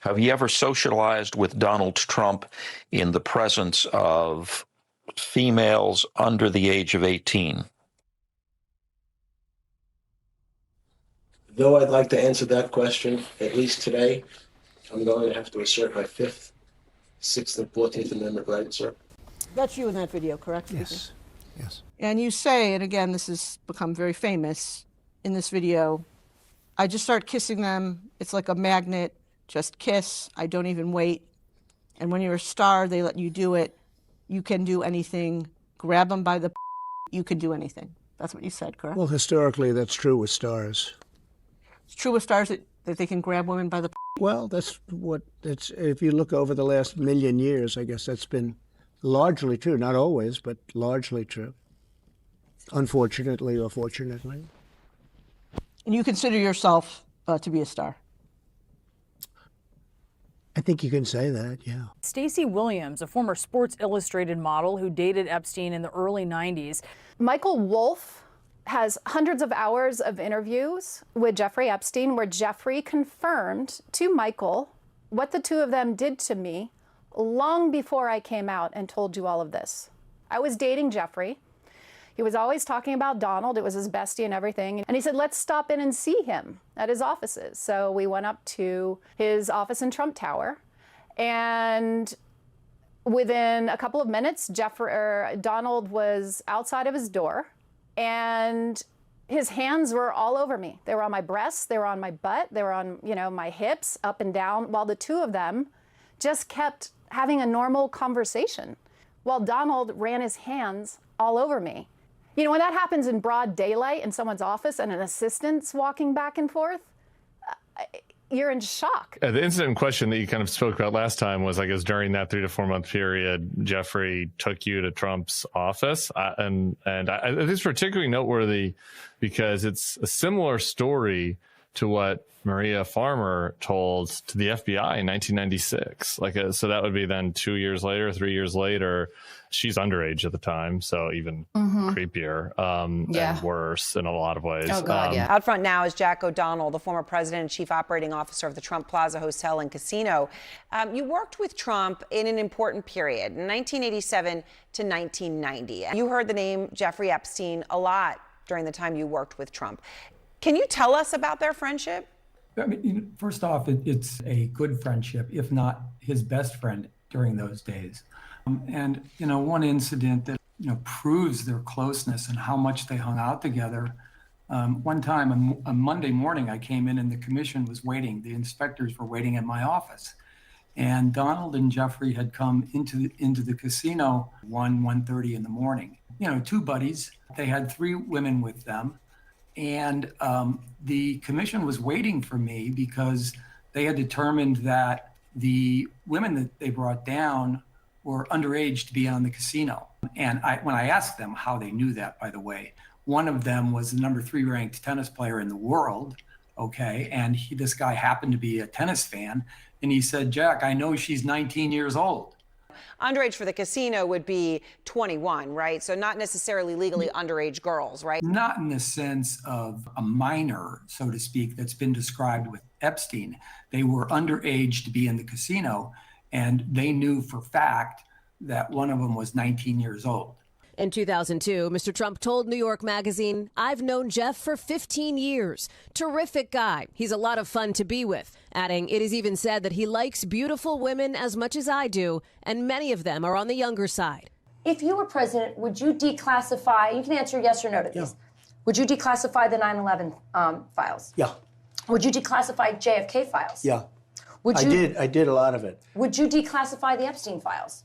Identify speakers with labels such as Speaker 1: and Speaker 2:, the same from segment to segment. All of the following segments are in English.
Speaker 1: Have you ever socialized with Donald Trump in the presence of females under the age of 18?
Speaker 2: Though I'd like to answer that question, at least today, I'm going to have to assert my 5th, 6th, and 14th Amendment rights, sir.
Speaker 3: That's you in that video, correct?
Speaker 4: Yes. Yes.
Speaker 3: And you say, and again, this has become very famous in this video, I just start kissing them. It's like a magnet. Just kiss. I don't even wait. And when you're a star, they let you do it. You can do anything. Grab them by the you can do anything. That's what you said, correct?
Speaker 4: Well, historically, that's true with stars.
Speaker 3: It's true with stars that they can grab women by the
Speaker 4: Well, that's what it's. If you look over the last million years, I guess that's been largely true. Not always, but largely true. Unfortunately or fortunately.
Speaker 3: And you consider yourself to be a star?
Speaker 4: I think you can say that, yeah.
Speaker 5: Stacey Williams, a former Sports Illustrated model who dated Epstein in the early 90s.
Speaker 6: Michael Wolff has hundreds of hours of interviews with Jeffrey Epstein where Jeffrey confirmed to Michael what the two of them did to me long before I came out and told you all of this. I was dating Jeffrey. He was always talking about Donald. It was his bestie and everything. And he said, let's stop in and see him at his offices. So we went up to his office in Trump Tower. And within a couple of minutes, Donald was outside of his door. And his hands were all over me. They were on my breasts. They were on my butt. They were on, my hips, up and down, while the two of them just kept having a normal conversation while Donald ran his hands all over me. When that happens in broad daylight in someone's office and an assistant's walking back and forth, you're in shock.
Speaker 7: The incident in question that you kind of spoke about last time was, I guess, during that 3 to 4 month period, Jeffrey took you to Trump's office. And I think it's particularly noteworthy because it's a similar story to what Maria Farmer told to the FBI in 1996. So that would be then 2 years later, 3 years later. She's underage at the time, so even creepier and worse in a lot of ways.
Speaker 6: Oh, God, yeah.
Speaker 8: Out front now is Jack O'Donnell, the former president and chief operating officer of the Trump Plaza Hotel and Casino. You worked with Trump in an important period, 1987 to 1990. You heard the name Jeffrey Epstein a lot during the time you worked with Trump. Can you tell us about their friendship?
Speaker 9: I mean, first off, it's a good friendship, if not his best friend during those days. And, one incident that, proves their closeness and how much they hung out together. One time, on Monday morning, I came in and the commission was waiting. The inspectors were waiting at my office. And Donald and Jeffrey had come into the casino 1:30 in the morning. Two buddies. They had 3 women with them. And the commission was waiting for me because they had determined that the women that they brought down were underage to be on the casino. And when I asked them how they knew that, by the way, one of them was the number 3 ranked tennis player in the world, okay? And this guy happened to be a tennis fan. And he said, Jack, I know she's 19 years old.
Speaker 8: Underage for the casino would be 21, right? So not necessarily legally underage girls, right?
Speaker 9: Not in the sense of a minor, so to speak, that's been described with Epstein. They were underage to be in the casino, and they knew for fact that one of them was 19 years old.
Speaker 10: In 2002, Mr. Trump told New York Magazine, I've known Jeff for 15 years. Terrific guy. He's a lot of fun to be with. Adding, it is even said that he likes beautiful women as much as I do, and many of them are on the younger side.
Speaker 11: If you were president, would you declassify, you can answer yes or no to these. Would you declassify the 9/11 files?
Speaker 4: Yeah.
Speaker 11: Would you declassify JFK files?
Speaker 4: Yeah. I did a lot of it.
Speaker 11: Would you declassify the Epstein files?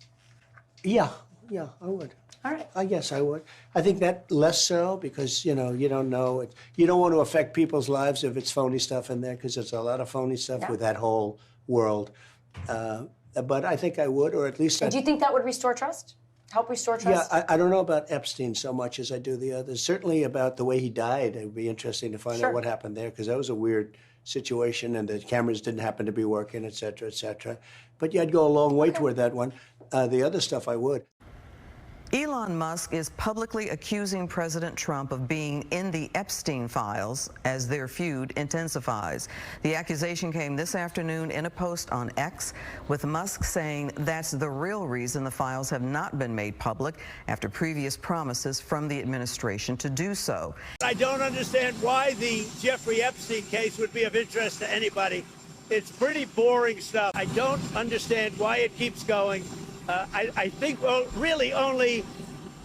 Speaker 4: Yeah, I would.
Speaker 11: All right.
Speaker 4: I guess I would. I think that less so because, you don't know. You don't want to affect people's lives if it's phony stuff in there because there's a lot of phony stuff with that whole world. But I think I would, or at least...
Speaker 11: Do you think that would restore trust? Help restore trust?
Speaker 4: Yeah, I don't know about Epstein so much as I do the others. Certainly about the way he died. It would be interesting to find out what happened there because that was a weird situation and the cameras didn't happen to be working, et cetera, et cetera. But yeah, I'd go a long way toward that one. The other stuff I would.
Speaker 12: Elon Musk is publicly accusing President Trump of being in the Epstein files as their feud intensifies. The accusation came this afternoon in a post on X, with Musk saying that's the real reason the files have not been made public after previous promises from the administration to do so.
Speaker 13: I don't understand why the Jeffrey Epstein case would be of interest to anybody. It's pretty boring stuff. I don't understand why it keeps going. I think really only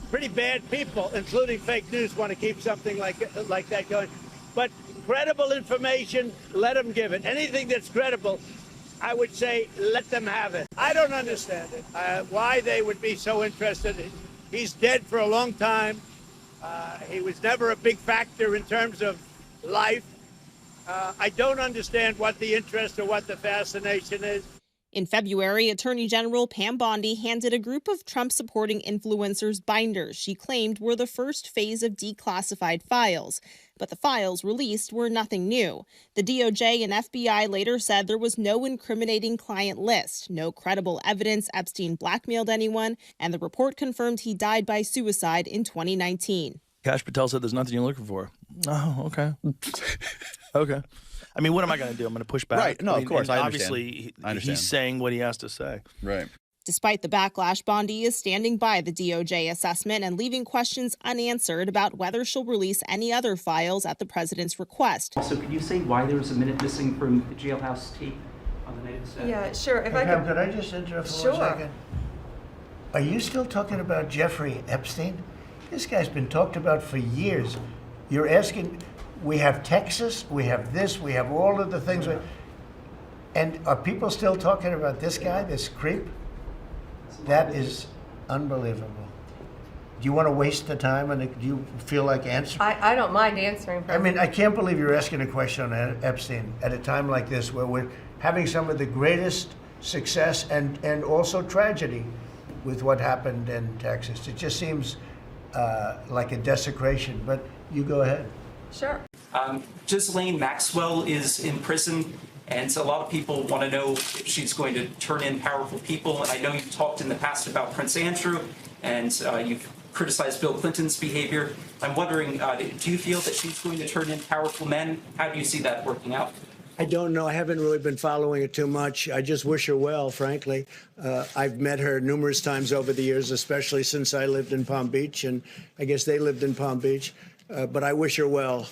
Speaker 13: pretty bad people, including fake news, want to keep something like that going. But credible information, let them give it. Anything that's credible, I would say let them have it. I don't understand it, why they would be so interested. He's dead for a long time. He was never a big factor in terms of life. I don't understand what the interest or what the fascination is.
Speaker 14: In February, Attorney General Pam Bondi handed a group of Trump-supporting influencers binders she claimed were the first phase of declassified files. But the files released were nothing new. The DOJ and FBI later said there was no incriminating client list, no credible evidence Epstein blackmailed anyone, and the report confirmed he died by suicide in 2019.
Speaker 15: Kash Patel said there's nothing you're looking for. Oh, okay. Okay. I mean, what am I going to do? I'm going to push back.
Speaker 16: Right. No, of course. I understand.
Speaker 15: Obviously,
Speaker 16: I understand.
Speaker 15: He's saying what he has to say.
Speaker 16: Right.
Speaker 14: Despite the backlash, Bondi is standing by the DOJ assessment and leaving questions unanswered about whether she'll release any other files at the president's request.
Speaker 17: Also, could you say why there was a minute missing from the jailhouse tape on the night of the set?
Speaker 18: Yeah, sure. If
Speaker 19: Could I just interrupt for 1 second? Are you still talking about Jeffrey Epstein? This guy's been talked about for years. You're asking... We have Texas, we have this, we have all of the things. And are people still talking about this guy, this creep? That is unbelievable. Do you want to waste the time, and do you feel like answering?
Speaker 18: I don't mind answering.
Speaker 19: I mean, I can't believe you're asking a question on Epstein at a time like this, where we're having some of the greatest success and also tragedy with what happened in Texas. It just seems like a desecration, but you go ahead.
Speaker 18: Sure.
Speaker 17: Ghislaine Maxwell is in prison, and so a lot of people want to know if she's going to turn in powerful people. And I know you've talked in the past about Prince Andrew, and you've criticized Bill Clinton's behavior. I'm wondering, do you feel that she's going to turn in powerful men? How do you see that working out?
Speaker 19: I don't know. I haven't really been following it too much. I just wish her well, frankly. I've met her numerous times over the years, especially since I lived in Palm Beach, and I guess they lived in Palm Beach. But I wish her well.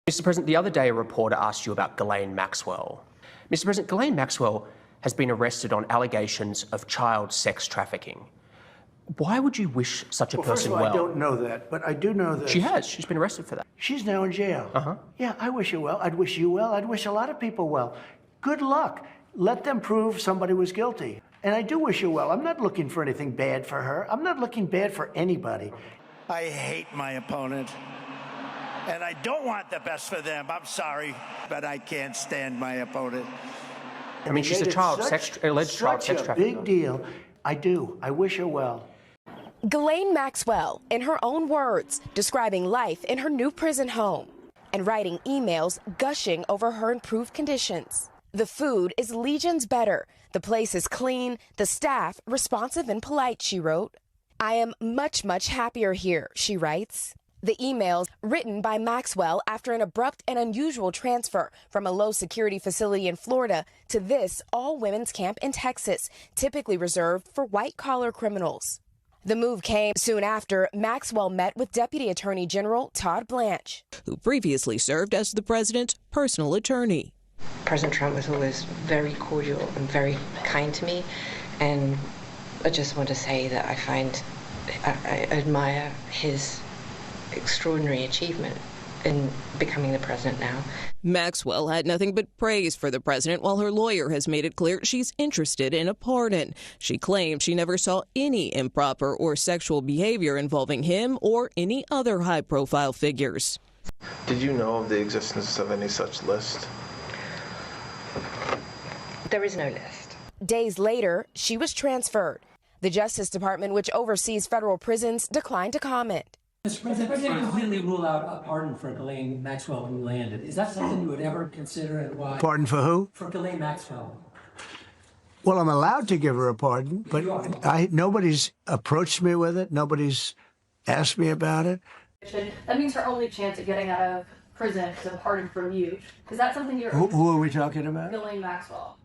Speaker 20: Mr. President, the other day a reporter asked you about Ghislaine Maxwell. Mr. President, Ghislaine Maxwell has been arrested on allegations of child sex trafficking. Why would you wish such a person well?
Speaker 19: I don't know that, but I do know that.
Speaker 20: She has. She's been arrested for that.
Speaker 19: She's now in jail. Yeah, I wish her well. I'd wish you well. I'd wish a lot of people well. Good luck. Let them prove somebody was guilty. And I do wish her well. I'm not looking for anything bad for her. I'm not looking bad for anybody. I hate my opponent. And I don't want the best for them. I'm sorry, but I can't stand my opponent.
Speaker 20: I mean, she's a alleged child sex trafficker.
Speaker 19: Big deal. I do. I wish her well.
Speaker 21: Ghislaine Maxwell, in her own words, describing life in her new prison home and writing emails gushing over her improved conditions. The food is legions better. The place is clean. The staff responsive and polite, she wrote. I am much, much happier here, she writes. The emails, written by Maxwell after an abrupt and unusual transfer from a low-security facility in Florida to this all-women's camp in Texas, typically reserved for white-collar criminals. The move came soon after Maxwell met with Deputy Attorney General Todd Blanche,
Speaker 22: who previously served as the president's personal attorney.
Speaker 23: President Trump was always very cordial and very kind to me, and I just want to say that I admire his extraordinary achievement in becoming the president now.
Speaker 22: Maxwell had nothing but praise for the president, while her lawyer has made it clear she's interested in a pardon. She claimed she never saw any improper or sexual behavior involving him or any other high-profile figures.
Speaker 24: Did you know of the existence of any such list?
Speaker 23: There is no list.
Speaker 21: Days later, she was transferred. The Justice Department, which oversees federal prisons, declined to comment.
Speaker 25: Mr. President, the president completely ruled out a pardon for Ghislaine Maxwell when you landed. Is that something you would ever consider, and why?
Speaker 19: Pardon for who?
Speaker 25: For Ghislaine Maxwell.
Speaker 4: Well, I'm allowed to give her a pardon, but nobody's approached me with it. Nobody's asked me about it.
Speaker 1: That means her only chance at getting out of prison is a pardon from you. Is that something you're...
Speaker 4: Who are we talking about?
Speaker 1: Ghislaine Maxwell.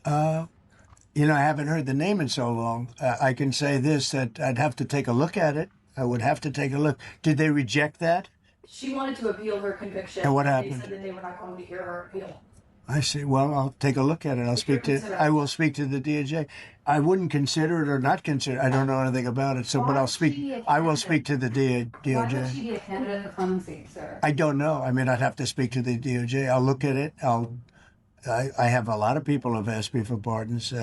Speaker 4: You know, I haven't heard the name in so long. I can say this, that I'd have to take a look at it. I would have to take a look. Did they reject that?
Speaker 1: She wanted to appeal her conviction.
Speaker 4: And what happened?
Speaker 1: They said that they were not going to hear her appeal.
Speaker 4: I see. Well, I'll take a look at it. I will speak to the DOJ. I wouldn't consider it or not consider it. I don't know anything about it. So, but I will speak to the DOJ.
Speaker 1: Why would she be a candidate for clemency, sir?
Speaker 4: I don't know. I mean, I'd have to speak to the DOJ. I'll look at it. I have a lot of people who've asked me for pardons.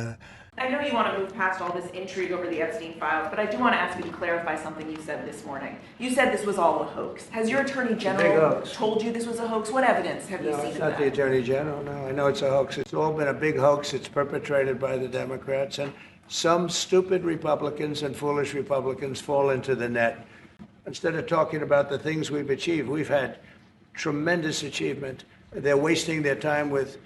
Speaker 2: I know you want to move past all this intrigue over the Epstein files, but I do want to ask you to clarify something you said this morning. You said this was all a hoax. Has your attorney general told you this was a hoax? What evidence have you seen
Speaker 4: It's
Speaker 2: of
Speaker 4: not
Speaker 2: that?
Speaker 4: the attorney general. No, I know it's a hoax. It's all been a big hoax. It's perpetrated by the Democrats, and some stupid Republicans and foolish Republicans fall into the net. Instead of talking about the things we've achieved, we've had tremendous achievement. They're wasting their time with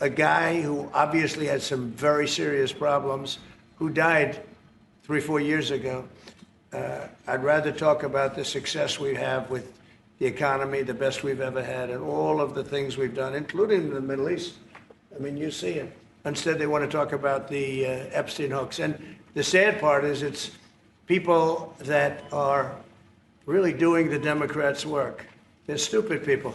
Speaker 4: a guy who obviously had some very serious problems, who died 3-4 years ago. I'd rather talk about the success we have with the economy, the best we've ever had, and all of the things we've done, including the Middle East. I mean, you see it. Instead, they want to talk about the Epstein hoax. And the sad part is it's people that are really doing the Democrats' work. They're stupid people.